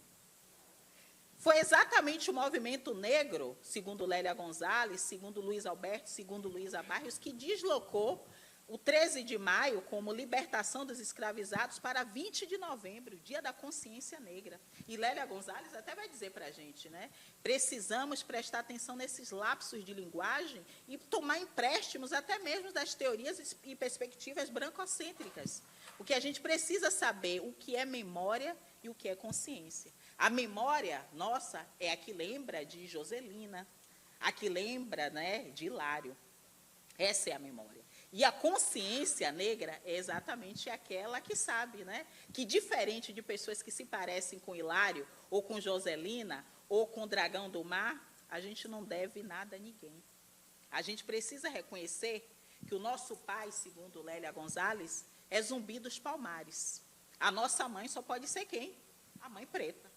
Foi exatamente o movimento negro, segundo Lélia Gonzalez, segundo Luiz Alberto, segundo Luísa Barrios, que deslocou o 13 de maio como libertação dos escravizados para 20 de novembro, dia da consciência negra. E Lélia Gonzalez até vai dizer para a gente, né? Precisamos prestar atenção nesses lapsos de linguagem e tomar empréstimos até mesmo das teorias e perspectivas brancocêntricas. Porque a gente precisa saber o que é memória e o que é consciência. A memória nossa é a que lembra de Joselina, a que lembra, né, de Hilário. Essa é a memória. E a consciência negra é exatamente aquela que sabe, né, que diferente de pessoas que se parecem com Hilário, ou com Joselina, ou com o Dragão do Mar, a gente não deve nada a ninguém. A gente precisa reconhecer que o nosso pai, segundo Lélia Gonzalez, é Zumbi dos Palmares. A nossa mãe só pode ser quem? A mãe preta,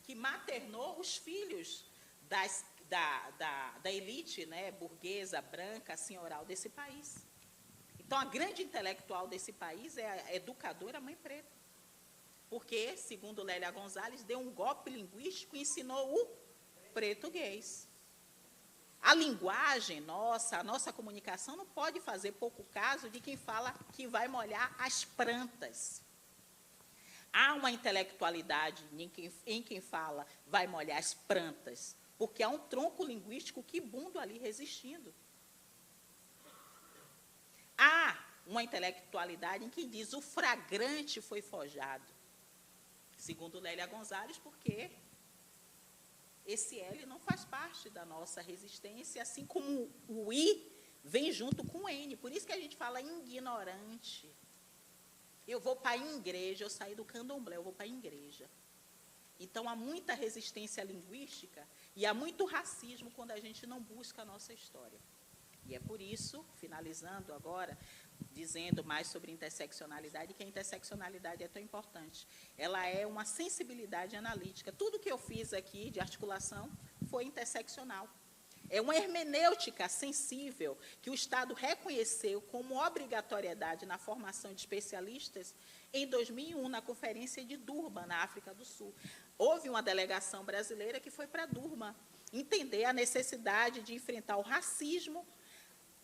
que maternou os filhos da elite, né, burguesa, branca, senhoral desse país. Então, a grande intelectual desse país é a educadora mãe preta. Porque, segundo Lélia Gonzalez, deu um golpe linguístico e ensinou o português. A linguagem nossa, a nossa comunicação, não pode fazer pouco caso de quem fala que vai molhar as plantas. Há uma intelectualidade em quem fala vai molhar as plantas, porque há um tronco linguístico quibundo ali resistindo. Há uma intelectualidade em quem diz o flagrante foi forjado, segundo Lélia Gonzalez, porque esse L não faz parte da nossa resistência, assim como o I vem junto com o N. Por isso que a gente fala ignorante. Eu vou para a igreja, eu saí do candomblé, eu vou para a igreja. Então, há muita resistência linguística e há muito racismo quando a gente não busca a nossa história. E é por isso, finalizando agora, dizendo mais sobre interseccionalidade, que a interseccionalidade é tão importante. Ela é uma sensibilidade analítica. Tudo que eu fiz aqui de articulação foi interseccional. É uma hermenêutica sensível que o Estado reconheceu como obrigatoriedade na formação de especialistas em 2001, na Conferência de Durban, na África do Sul. Houve uma delegação brasileira que foi para Durban entender a necessidade de enfrentar o racismo,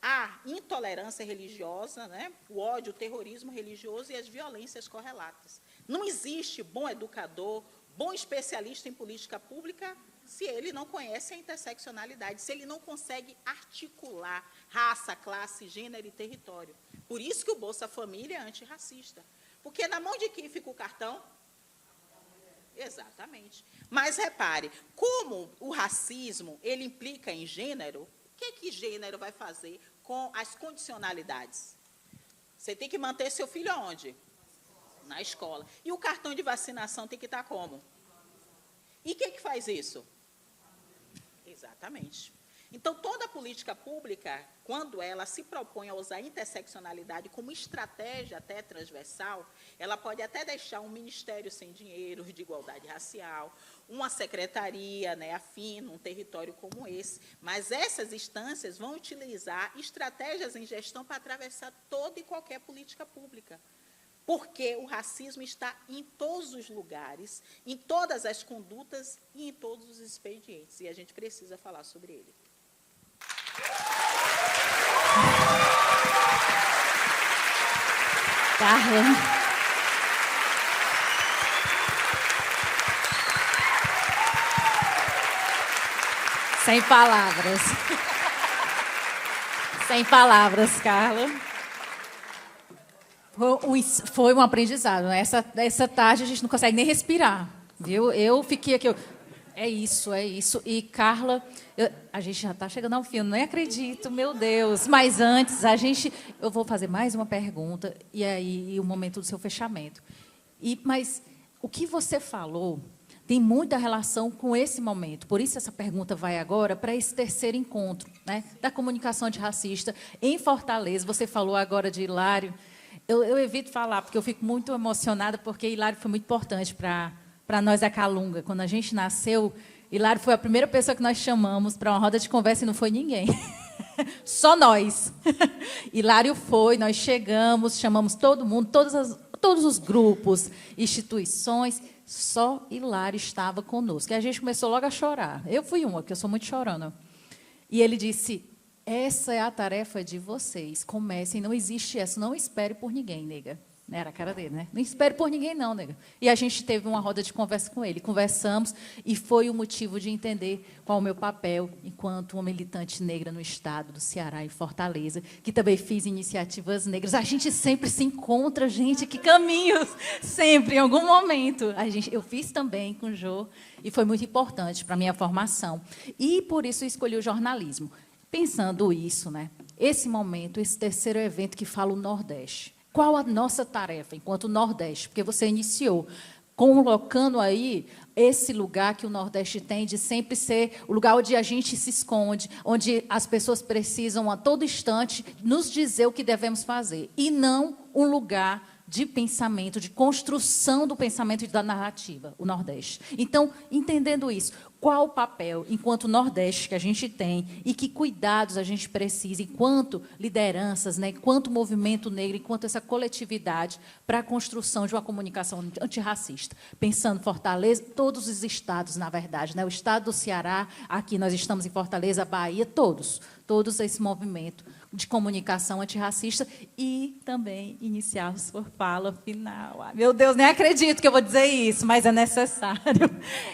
a intolerância religiosa, né, o ódio, o terrorismo religioso e as violências correlatas. Não existe bom educador, bom especialista em política pública, se ele não conhece a interseccionalidade, se ele não consegue articular raça, classe, gênero e território. Por isso que o Bolsa Família é antirracista. Porque na mão de quem fica o cartão? Exatamente. Mas repare, como o racismo ele implica em gênero, o que gênero vai fazer com as condicionalidades? Você tem que manter seu filho aonde? Na escola. E o cartão de vacinação tem que estar como? E quem que faz isso? Exatamente. Então, toda política pública, quando ela se propõe a usar a interseccionalidade como estratégia até transversal, ela pode até deixar um ministério sem dinheiro de igualdade racial, uma secretaria, né, afim, num território como esse, mas essas instâncias vão utilizar estratégias em gestão para atravessar toda e qualquer política pública. Porque o racismo está em todos os lugares, em todas as condutas e em todos os expedientes. E a gente precisa falar sobre ele. Carla. Sem palavras. Sem palavras, Carla. Foi um aprendizado, né? Essa tarde a gente não consegue nem respirar, viu? Eu fiquei aqui... É isso. E, Carla, a gente já está chegando ao fim, eu nem acredito, meu Deus. Mas antes, eu vou fazer mais uma pergunta, e aí o momento do seu fechamento. Mas o que você falou tem muita relação com esse momento. Por isso, essa pergunta vai agora para esse terceiro encontro, né, da comunicação antirracista em Fortaleza. Você falou agora de Hilário. Eu evito falar, porque eu fico muito emocionada, porque Hilário foi muito importante para nós da Calunga. Quando a gente nasceu, Hilário foi a primeira pessoa que nós chamamos para uma roda de conversa e não foi ninguém. Só nós. Hilário foi, nós chegamos, chamamos todo mundo, todos os grupos, instituições, só Hilário estava conosco. E a gente começou logo a chorar. Eu fui uma, porque eu sou muito chorona. E ele disse, essa é a tarefa de vocês, comecem, não existe essa, não espere por ninguém, nega. Era a cara dele, né? Não espere por ninguém, não, nega. E a gente teve uma roda de conversa com ele. Conversamos e foi o motivo de entender qual o meu papel enquanto uma militante negra no estado do Ceará, em Fortaleza, que também fiz iniciativas negras. A gente sempre se encontra, gente, que caminhos! Sempre, em algum momento. Eu fiz também com o Jô e foi muito importante para a minha formação. E, por isso, escolhi o jornalismo. Pensando isso, né? Esse momento, esse terceiro evento que fala o Nordeste. Qual a nossa tarefa enquanto Nordeste? Porque você iniciou colocando aí esse lugar que o Nordeste tem de sempre ser o lugar onde a gente se esconde, onde as pessoas precisam a todo instante nos dizer o que devemos fazer, e não um lugar de pensamento, de construção do pensamento e da narrativa, o Nordeste. Então, entendendo isso, qual o papel, enquanto Nordeste, que a gente tem e que cuidados a gente precisa, enquanto lideranças, né, enquanto movimento negro, enquanto essa coletividade, para a construção de uma comunicação antirracista. Pensando em Fortaleza, todos os estados, na verdade, né, o estado do Ceará, aqui nós estamos em Fortaleza, Bahia, todos esse movimento de comunicação antirracista e também iniciarmos por fala final. Ai, meu Deus, nem acredito que eu vou dizer isso, mas é necessário.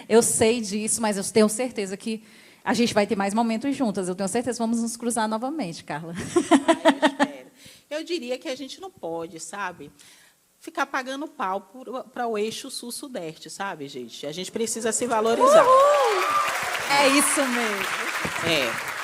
Eu sei disso, mas eu tenho certeza que a gente vai ter mais momentos juntas. Eu tenho certeza que vamos nos cruzar novamente, Carla. Eu espero. Eu diria que a gente não pode, sabe, ficar pagando pau para o eixo sul-sudeste, sabe, gente? A gente precisa se valorizar. É isso mesmo. É.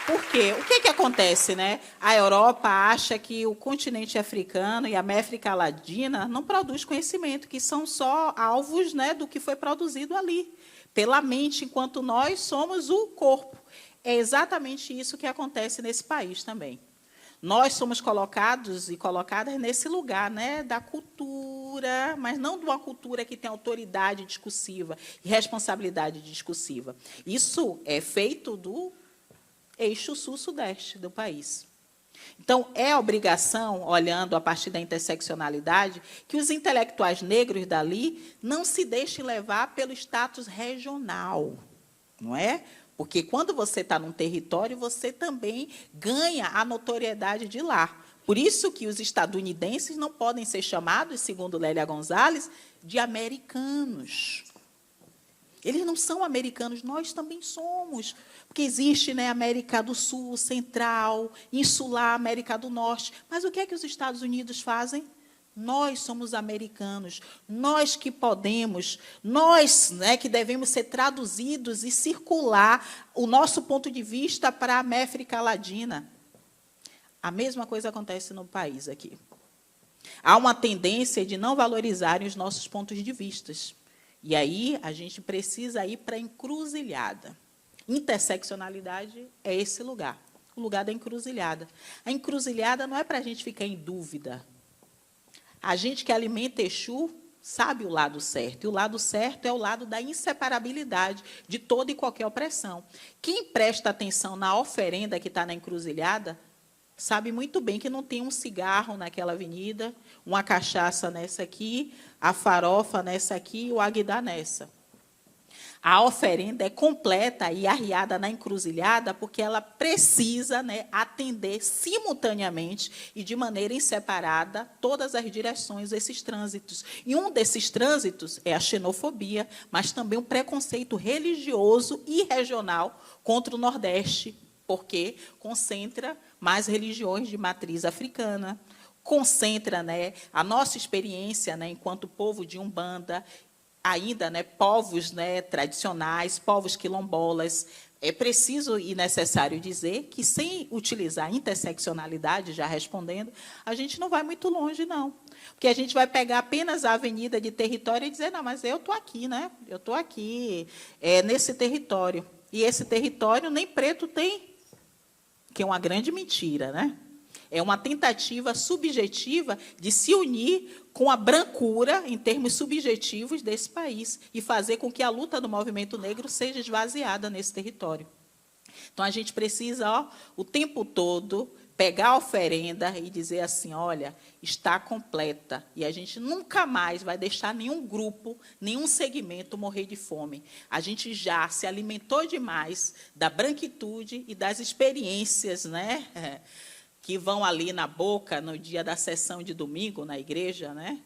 Porque o que acontece, né? A Europa acha que o continente africano e a América Latina não produz conhecimento, que são só alvos, né, do que foi produzido ali, pela mente, enquanto nós somos o corpo. É exatamente isso que acontece nesse país também. Nós somos colocados e colocadas nesse lugar, né, da cultura, mas não de uma cultura que tem autoridade discursiva e responsabilidade discursiva. Isso é feito do eixo sul-sudeste do país. Então, é obrigação, olhando a partir da interseccionalidade, que os intelectuais negros dali não se deixem levar pelo status regional, não é? Porque quando você está num território, você também ganha a notoriedade de lá. Por isso que os estadunidenses não podem ser chamados, segundo Lélia Gonzalez, de americanos. Eles não são americanos, nós também somos. Porque existe, né, América do Sul, Central, Insular, América do Norte. Mas o que é que os Estados Unidos fazem? Nós somos americanos, nós que podemos, nós, né, que devemos ser traduzidos e circular o nosso ponto de vista para a América Latina. A mesma coisa acontece no país aqui. Há uma tendência de não valorizarem os nossos pontos de vista. E aí a gente precisa ir para a encruzilhada. Interseccionalidade é esse lugar, o lugar da encruzilhada. A encruzilhada não é para a gente ficar em dúvida. A gente que alimenta Exu sabe o lado certo. E o lado certo é o lado da inseparabilidade de toda e qualquer opressão. Quem presta atenção na oferenda que está na encruzilhada sabe muito bem que não tem um cigarro naquela avenida, uma cachaça nessa aqui, a farofa nessa aqui e o aguidá nessa. A oferenda é completa e arriada na encruzilhada porque ela precisa, né, atender simultaneamente e de maneira inseparada todas as direções desses trânsitos. E um desses trânsitos é a xenofobia, mas também um preconceito religioso e regional contra o Nordeste, porque concentra mais religiões de matriz africana, concentra, né, a nossa experiência, né, enquanto povo de Umbanda, ainda, né, povos, né, tradicionais, povos quilombolas. É preciso e necessário dizer que, sem utilizar a interseccionalidade, já respondendo, a gente não vai muito longe, não. Porque a gente vai pegar apenas a avenida de território e dizer, não, mas eu estou aqui, né? Eu estou aqui, nesse território. E esse território nem preto tem, que é uma grande mentira, né? É uma tentativa subjetiva de se unir com a brancura, em termos subjetivos, desse país e fazer com que a luta do movimento negro seja esvaziada nesse território. Então, a gente precisa, o tempo todo, pegar a oferenda e dizer assim, olha, está completa. E a gente nunca mais vai deixar nenhum grupo, nenhum segmento morrer de fome. A gente já se alimentou demais da branquitude e das experiências, né, que vão ali na boca no dia da sessão de domingo na igreja, né,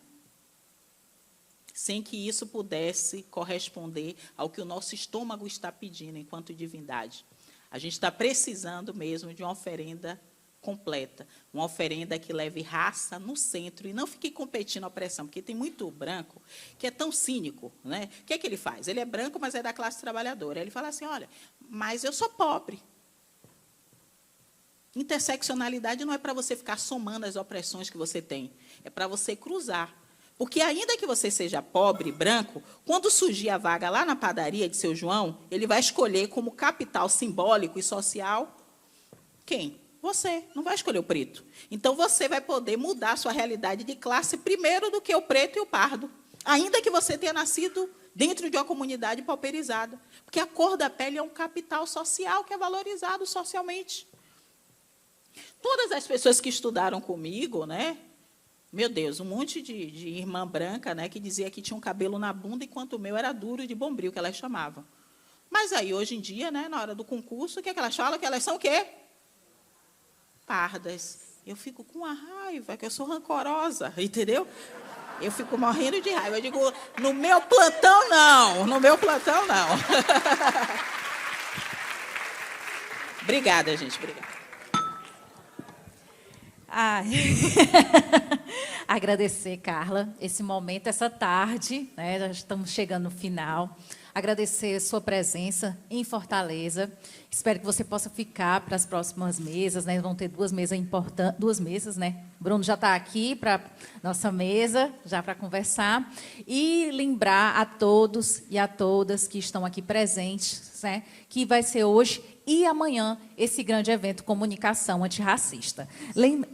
sem que isso pudesse corresponder ao que o nosso estômago está pedindo enquanto divindade. A gente está precisando mesmo de uma oferenda completa, uma oferenda que leve raça no centro e não fique competindo a opressão, porque tem muito branco que é tão cínico, né? O que é que ele faz? Ele é branco, mas é da classe trabalhadora. Ele fala assim, olha, mas eu sou pobre. Interseccionalidade não é para você ficar somando as opressões que você tem, é para você cruzar. Porque, ainda que você seja pobre, branco, quando surgir a vaga lá na padaria de seu João, ele vai escolher como capital simbólico e social quem? Você. Não vai escolher o preto. Então, você vai poder mudar a sua realidade de classe primeiro do que o preto e o pardo. Ainda que você tenha nascido dentro de uma comunidade pauperizada. Porque a cor da pele é um capital social que é valorizado socialmente. Todas as pessoas que estudaram comigo, né? Meu Deus, um monte de irmã branca, né, que dizia que tinha um cabelo na bunda, enquanto o meu era duro de bombril, que elas chamavam. Mas aí, hoje em dia, né, na hora do concurso, o que é que elas falam? Que elas são o quê? Pardas. Eu fico com uma raiva, que eu sou rancorosa, entendeu? Eu fico morrendo de raiva. Eu digo, no meu plantão, não. No meu plantão, não. Obrigada, gente. Obrigada. Agradecer, Carla, esse momento, essa tarde, né, já estamos chegando no final. Agradecer a sua presença em Fortaleza. Espero que você possa ficar para as próximas mesas, né? Vão ter duas mesas importantes, duas mesas, né? Bruno já está aqui para nossa mesa, já para conversar. E lembrar a todos e a todas que estão aqui presentes, né, que vai ser hoje e amanhã esse grande evento Comunicação Antirracista.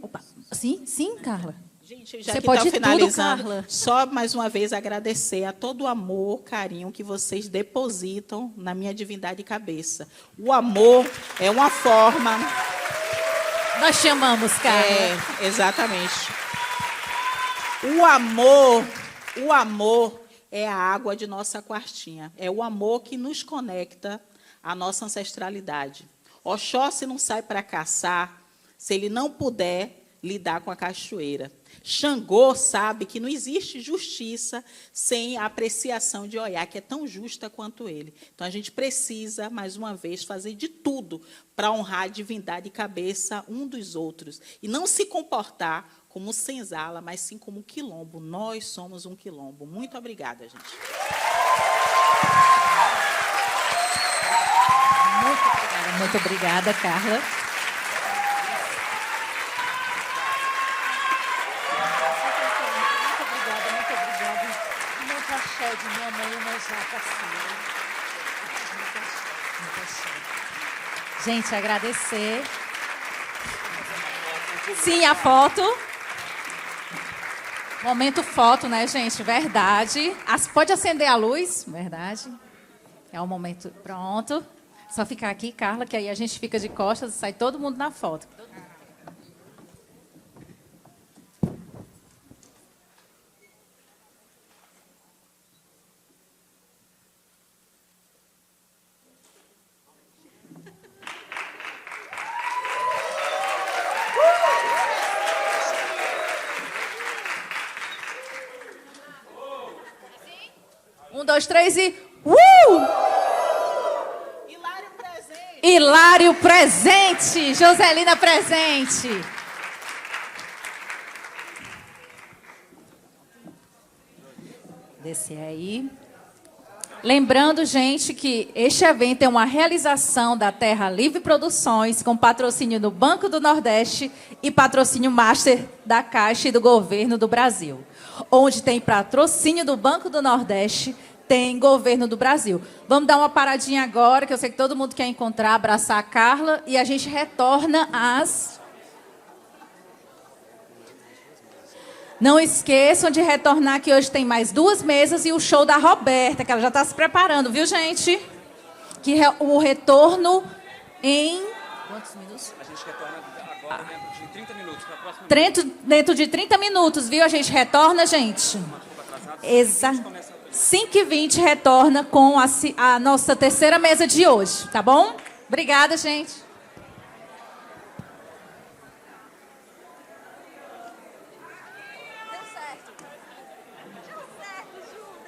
Opa, sim, Carla? Gente, já você que pode está finalizando, tudo, Carla. Só mais uma vez agradecer a todo o amor, carinho que vocês depositam na minha divindade cabeça. O amor é uma forma... Nós chamamos, Carla. É, exatamente. O amor é a água de nossa quartinha. É o amor que nos conecta à nossa ancestralidade. Oxóssi não sai para caçar se ele não puder lidar com a cachoeira. Xangô sabe que não existe justiça sem a apreciação de Oiá, que é tão justa quanto ele. Então, a gente precisa, mais uma vez, fazer de tudo para honrar a divindade e cabeça um dos outros. E não se comportar como senzala, mas sim como um quilombo. Nós somos um quilombo. Muito obrigada, gente. Muito obrigada, Carla. De minha mãe, uma jaca sua. Gente, agradecer. Sim, a foto. Momento foto, né, gente? Verdade. Pode acender a luz? Verdade. É o momento. Pronto. Só ficar aqui, Carla, que aí a gente fica de costas e sai todo mundo na foto. Um, dois, três e... Hilário presente. Hilário presente. Joselina presente. Descer aí. Lembrando, gente, que este evento é uma realização da Terra Livre Produções, com patrocínio do Banco do Nordeste e patrocínio Master da Caixa e do Governo do Brasil. Onde tem patrocínio do Banco do Nordeste, tem Governo do Brasil. Vamos dar uma paradinha agora, que eu sei que todo mundo quer encontrar, abraçar a Carla, e a gente retorna às Não esqueçam de retornar, que hoje tem mais 2 mesas e o show da Roberta, que ela já está se preparando, viu, gente? Que o retorno em... Quantos minutos? A gente retorna agora dentro de 30 minutos. Dentro de 30 minutos, viu? A gente retorna, gente. Exato. 5h20 retorna com a nossa terceira mesa de hoje, tá bom? Obrigada, gente.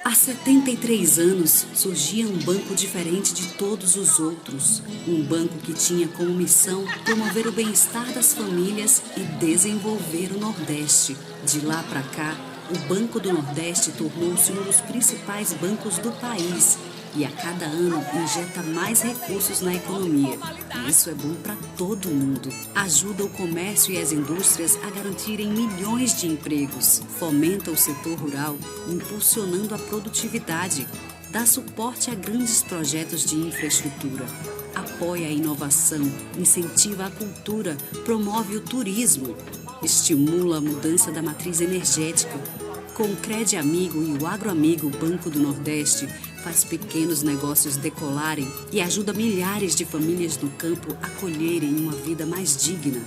Há 73 anos, surgia um banco diferente de todos os outros. Um banco que tinha como missão promover o bem-estar das famílias e desenvolver o Nordeste. De lá para cá, o Banco do Nordeste tornou-se um dos principais bancos do país e a cada ano injeta mais recursos na economia. E isso é bom para todo mundo. Ajuda o comércio e as indústrias a garantirem milhões de empregos. Fomenta o setor rural, impulsionando a produtividade. Dá suporte a grandes projetos de infraestrutura. Apoia a inovação, incentiva a cultura, promove o turismo. Estimula a mudança da matriz energética. Com o Crede Amigo e o Agroamigo Banco do Nordeste, faz pequenos negócios decolarem e ajuda milhares de famílias no campo a colherem uma vida mais digna.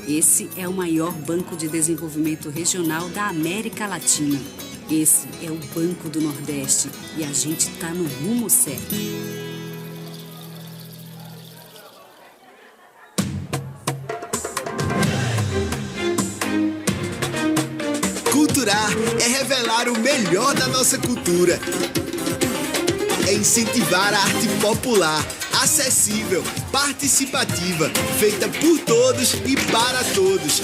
Esse é o maior banco de desenvolvimento regional da América Latina. Esse é o Banco do Nordeste e a gente está no rumo certo. Culturar é revelar o melhor da nossa cultura. É incentivar a arte popular, acessível, participativa, feita por todos e para todos.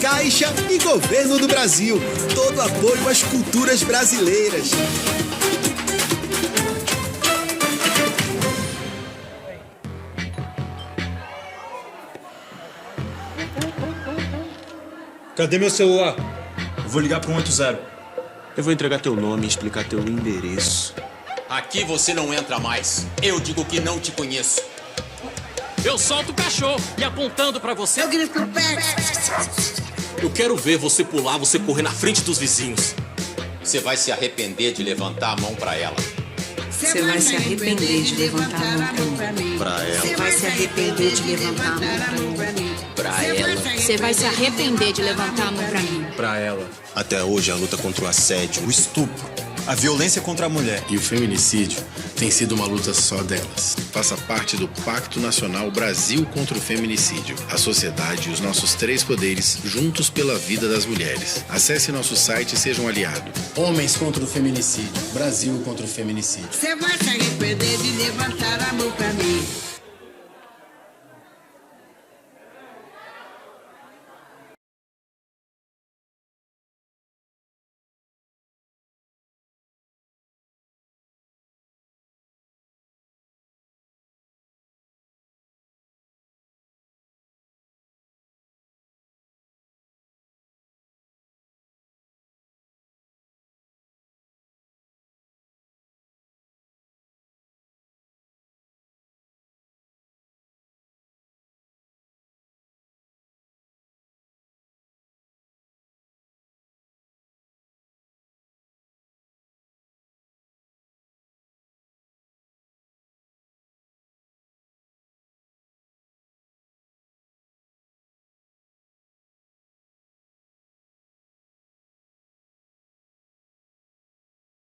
Caixa e Governo do Brasil, todo apoio às culturas brasileiras. Cadê meu celular? Eu vou ligar pro 180. Eu vou entregar teu nome e explicar teu endereço. Aqui você não entra mais. Eu digo que não te conheço. Eu solto o cachorro e apontando pra você. Eu grito no pé. Eu quero ver você pular, você correr na frente dos vizinhos. Você vai se arrepender de levantar a mão pra ela. Você vai se arrepender de levantar a mão pra mim. Pra ela. Você vai se arrepender de levantar a mão pra mim. Pra ela. Você vai se arrepender de levantar a mão pra mim. Pra ela. Até hoje, a luta contra o assédio, o estupro, a violência contra a mulher e o feminicídio tem sido uma luta só delas. Faça parte do Pacto Nacional Brasil contra o Feminicídio. A sociedade e os nossos 3 poderes juntos pela vida das mulheres. Acesse nosso site e seja um aliado. Homens contra o feminicídio. Brasil contra o feminicídio. Você vai se arrepender de levantar a mão pra mim.